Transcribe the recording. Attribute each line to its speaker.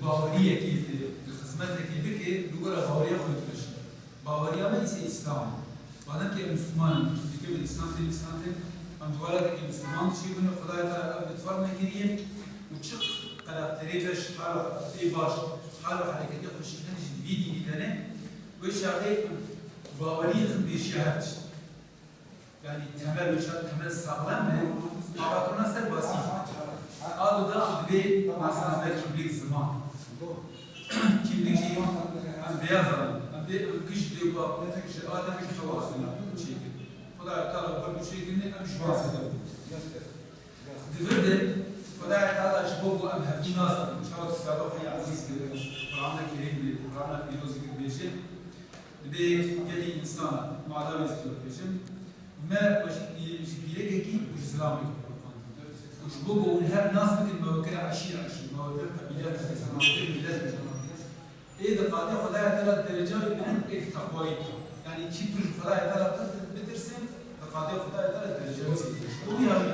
Speaker 1: باوریه که خدمت که که دوباره باوریه خود بشه باوریه من ایست اسلام بعدم که مسلمان دیگه به اسلام هم دوباره که مسلمان چی کنه خدای تعالی اطفال میگیریم و چه قرافتری بش ای باش حال و حرکتی خوشی کنه ویدی دیدنه و شاید باوریه خود بیشتر yani temel ölçüler, temel sağlam mı? Abatına ser basit. Adı da bir aslında kimlik zaman. Kimlik şey, hani beyaz adam. Hani bir kış diyor bu apnete kişi, adam bir şey var. Çekil. Fakat Teala bu şekilde hem şu vasıta. Devirde, fakat Teala şu bu hem hafif nasıl? Şahıs sabah ya aziz gibi. Kur'an'da kerim bir, Kur'an'da bir dozu gibi bir şey. Bir geli insana, madavi istiyor peşin. ما بيلاقي إسلامي وش بقوا ونهار ناس مثل ما وكان عشير ما وكان قبيلات ما وكان بلاد إذا قاعد ياخذ هاي 3 درجات من إيه تقوي يعني كيف تروح خلاص 3 بترسم قاعد ياخذ هاي 3 درجات وهي